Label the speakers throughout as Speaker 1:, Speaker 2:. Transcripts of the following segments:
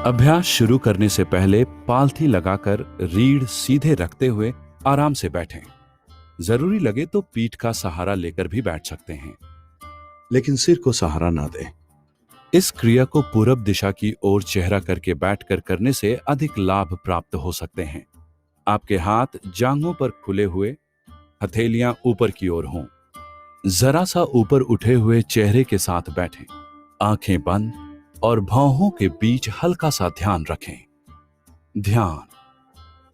Speaker 1: अभ्यास शुरू करने से पहले पालथी लगाकर रीढ़ सीधे रखते हुए आराम से बैठें। जरूरी लगे तो पीठ का सहारा लेकर भी बैठ सकते हैं, लेकिन सिर को सहारा ना दें। इस क्रिया को पूरब दिशा की ओर चेहरा करके बैठकर करने से अधिक लाभ प्राप्त हो सकते हैं। आपके हाथ जांघों पर खुले हुए, हथेलियां ऊपर की ओर हों। जरा सा ऊपर उठे हुए चेहरे के साथ बैठें। आंखें बंद और भौहों के बीच हल्का सा ध्यान रखें। ध्यान,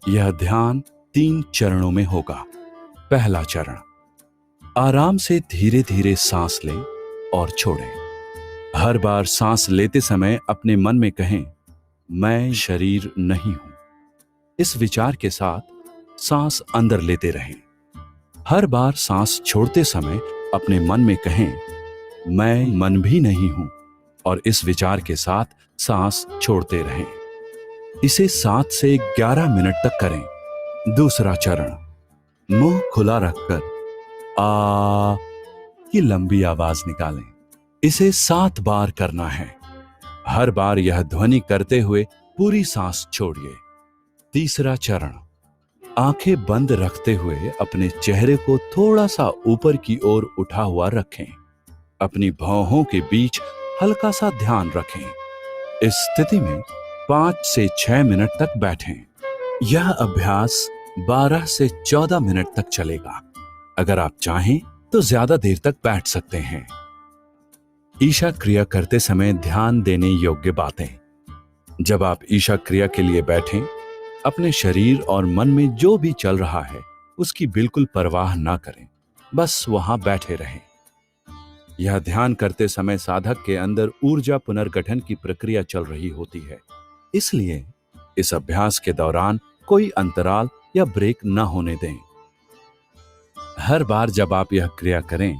Speaker 1: यह ध्यान 3 चरणों में होगा। पहला चरण, आराम से धीरे धीरे सांस लें और छोड़ें। हर बार सांस लेते समय अपने मन में कहें, मैं शरीर नहीं हूं। इस विचार के साथ सांस अंदर लेते रहें। हर बार सांस छोड़ते समय अपने मन में कहें, मैं मन भी नहीं हूं, और इस विचार के साथ सांस छोड़ते रहें। इसे 7 से 11 मिनट तक करें। दूसरा चरण, मुंह खुला रखकर आ की लंबी आवाज निकालें। इसे 7 बार करना है। हर बार यह ध्वनि करते हुए पूरी सांस छोड़िए। तीसरा चरण, आंखें बंद रखते हुए अपने चेहरे को थोड़ा सा ऊपर की ओर उठा हुआ रखें। अपनी भौहों के बीच हल्का सा ध्यान रखें। इस स्थिति में 5 से 6 मिनट तक बैठें। यह अभ्यास 12 से 14 मिनट तक चलेगा। अगर आप चाहें तो ज्यादा देर तक बैठ सकते हैं। ईशा क्रिया करते समय ध्यान देने योग्य बातें। जब आप ईशा क्रिया के लिए बैठें, अपने शरीर और मन में जो भी चल रहा है उसकी बिल्कुल परवाह ना करें, बस वहां बैठे रहें। यह ध्यान करते समय साधक के अंदर ऊर्जा पुनर्गठन की प्रक्रिया चल रही होती है। इसलिए इस अभ्यास के दौरान कोई अंतराल या ब्रेक न होने दें। हर बार जब आप यह क्रिया करें,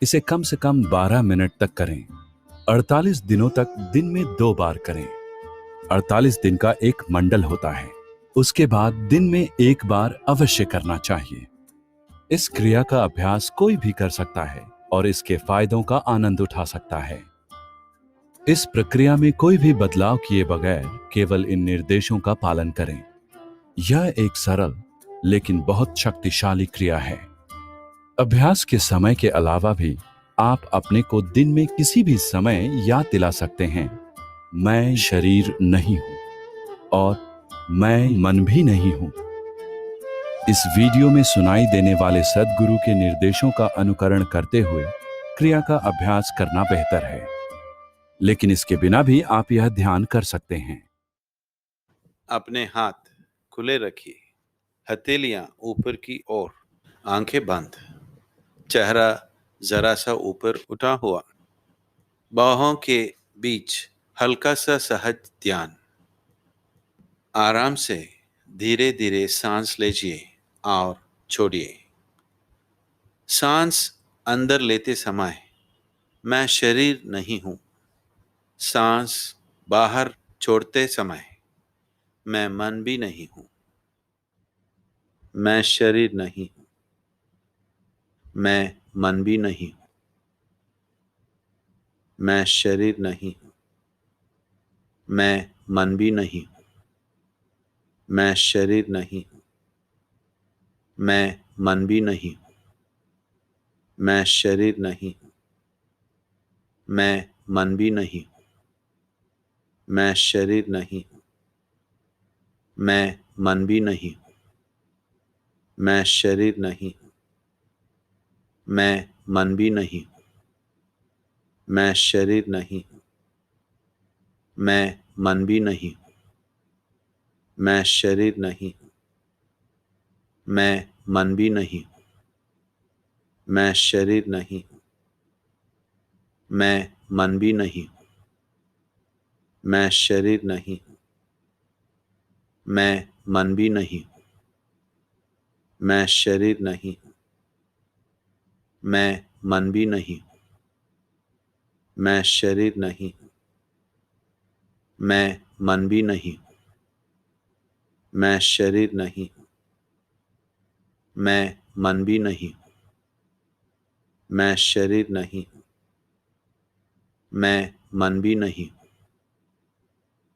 Speaker 1: इसे कम से कम 12 मिनट तक करें। 48 दिनों तक दिन में 2 बार करें। 48 दिन का एक मंडल होता है। उसके बाद दिन में 1 बार अवश्य करना चाहिए। इस क्रिया का अभ्यास कोई भी कर सकता है और इसके फायदों का आनंद उठा सकता है। इस प्रक्रिया में कोई भी बदलाव किए बगैर केवल इन निर्देशों का पालन करें। यह एक सरल लेकिन बहुत शक्तिशाली क्रिया है। अभ्यास के समय के अलावा भी आप अपने को दिन में किसी भी समय याद दिला सकते हैं, मैं शरीर नहीं हूं और मैं मन भी नहीं हूं। इस वीडियो में सुनाई देने वाले सद्गुरु के निर्देशों का अनुकरण करते हुए क्रिया का अभ्यास करना बेहतर है, लेकिन इसके बिना भी आप यह ध्यान कर सकते हैं।
Speaker 2: अपने हाथ खुले रखिए, हथेलियां ऊपर की ओर, आंखें बंद, चेहरा जरा सा ऊपर उठा हुआ, बाहों के बीच हल्का सा सहज ध्यान। आराम से धीरे धीरे सांस लीजिए और छोड़िए। सांस अंदर लेते समय मैं शरीर नहीं हूं। सांस बाहर छोड़ते समय मैं मन भी नहीं हूं। मैं शरीर नहीं हूं। मैं मन भी नहीं हूं। मैं शरीर नहीं हूं। मैं मन भी नहीं हूं। मैं शरीर नहीं हूं। मैं मन भी नहीं हूं। मैं शरीर नहीं हूं। मैं मन भी नहीं हूं। मैं शरीर नहीं हूं। मैं मन भी नहीं हूं। मैं शरीर नहीं हूं। मैं मन भी नहीं हूं। मैं शरीर नहीं हूं। मैं मन भी नहीं हूं। मैं शरीर नहीं हूं। मैं मन भी नहीं हूं। मैं शरीर नहीं हूं। मैं मन भी नहीं हूं। मैं शरीर नहीं हूं। मैं मन भी नहीं हूं। मैं शरीर नहीं हूं। मैं मन भी नहीं हूं। मैं शरीर नहीं हूं। मैं मन भी नहीं हूं। मैं शरीर नहीं हूं। मैं मन भी नहीं हूं। मैं शरीर नहीं हूं। मैं मन भी नहीं हूं।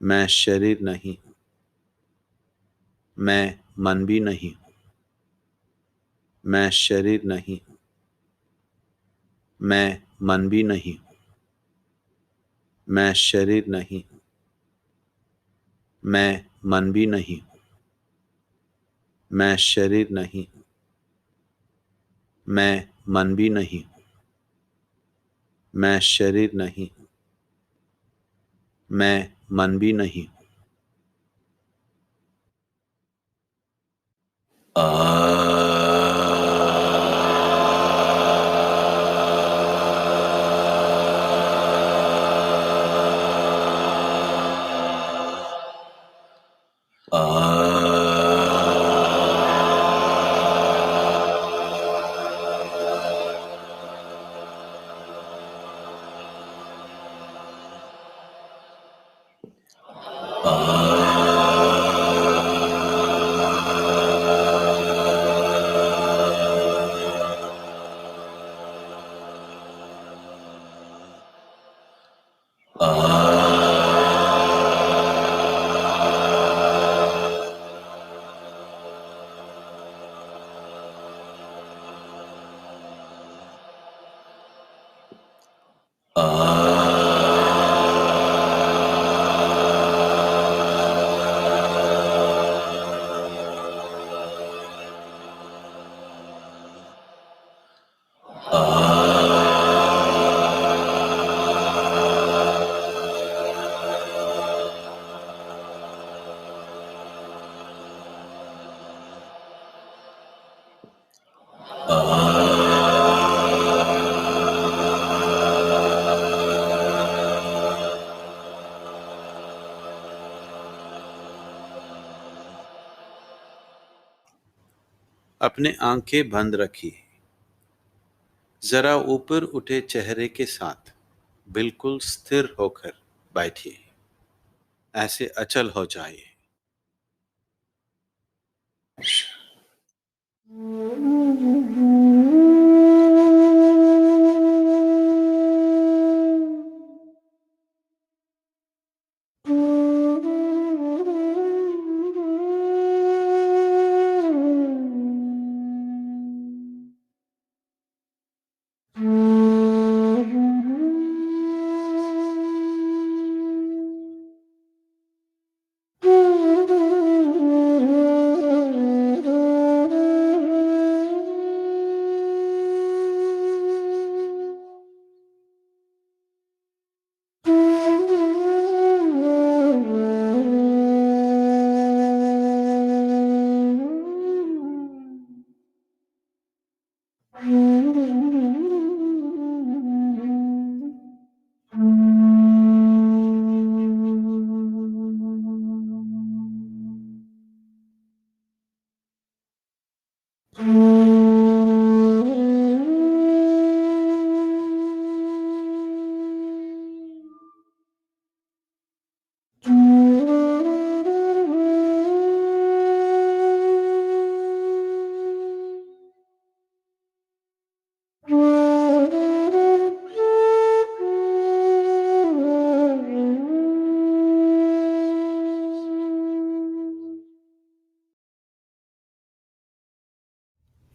Speaker 2: मैं शरीर नहीं हूँ, मैं मन भी नहीं हूँ। मैं शरीर नहीं हूँ, मैं मन भी नहीं हूँ। मैं शरीर नहीं हूँ, मैं मन भी नहीं हूँ। मैं शरीर नहीं हूँ, मैं मन भी नहीं हूँ। मैं शरीर नहीं हूँ, मैं मन भी नहीं हूँ। अपने आंखें बंद रखिए। जरा ऊपर उठे चेहरे के साथ बिल्कुल स्थिर होकर बैठिए। ऐसे अचल हो जाइए।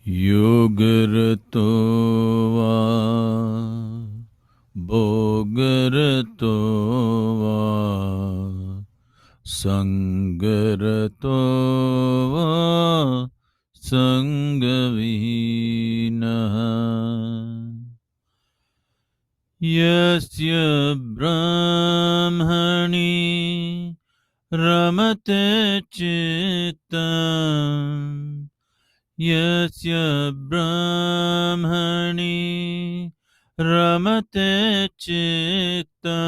Speaker 3: योगरतो वा भोगरतो वा संगरतो वा संगविहीनः यस्य ब्रह्मणि रमते चित्तम् यस्य ब्रह्मणि रमते चित्तम्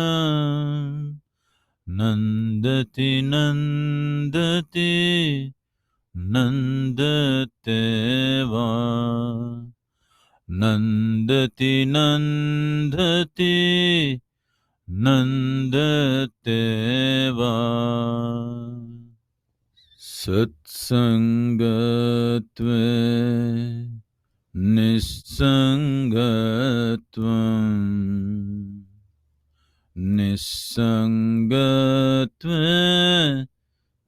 Speaker 3: नन्दति नन्दति नन्दते वा नन्दति नन्दति नन्दते वा सत्सङ्गत्वे निस्सङ्गत्वम् निस्सङ्गत्वे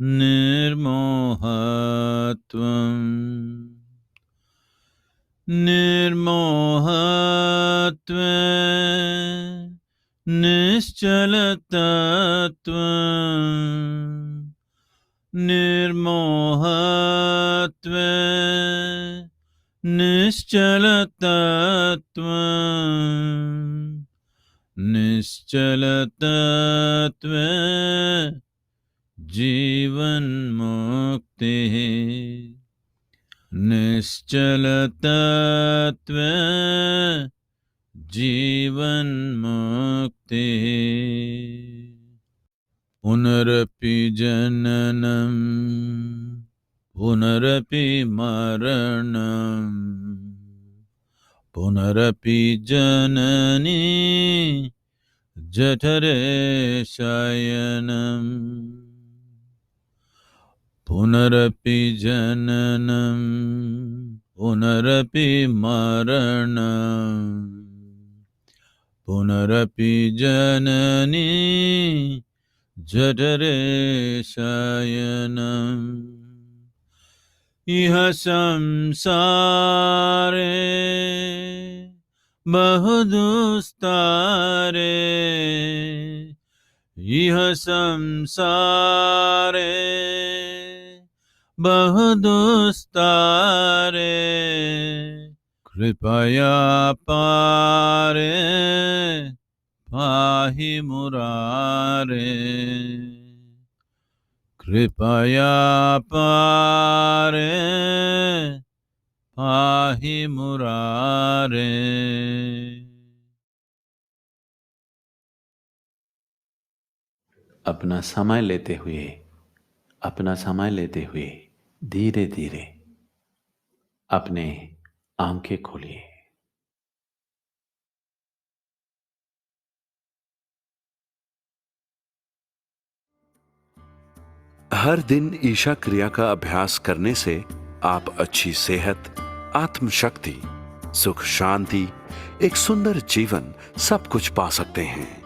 Speaker 3: निर्मोहत्वम् निर्मोहत्वे निश्चलतत्वम् निर्मोहत्वे निश्चलतत्वम् निश्चलतत्वे जीवन्मुक्तिः निश्चलतत्वे जीवन्मुक्तिः पुनरपि जननम् पुनरपि मरणम् पुनरपि जननी जठरे शयनम् पुनरपि जननम् पुनरपि मरणम् पुनरपि जननी जठरे शयनम् इह संसारे बहुदुस्तारे इह संसारे बहुदुस्तारे कृपया पारे पाहि मुरारे कृपया पारे पाहि मुरारे।
Speaker 2: अपना समय लेते हुए धीरे धीरे अपने आंखें खोलिए।
Speaker 1: हर दिन ईशा क्रिया का अभ्यास करने से आप अच्छी सेहत, आत्मशक्ति, सुख शांति, एक सुंदर जीवन सब कुछ पा सकते हैं।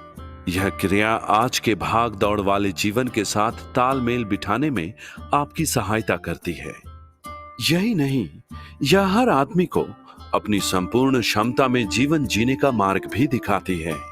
Speaker 1: यह क्रिया आज के भाग दौड़ वाले जीवन के साथ तालमेल बिठाने में आपकी सहायता करती है। यही नहीं, यह हर आदमी को अपनी संपूर्ण क्षमता में जीवन जीने का मार्ग भी दिखाती है।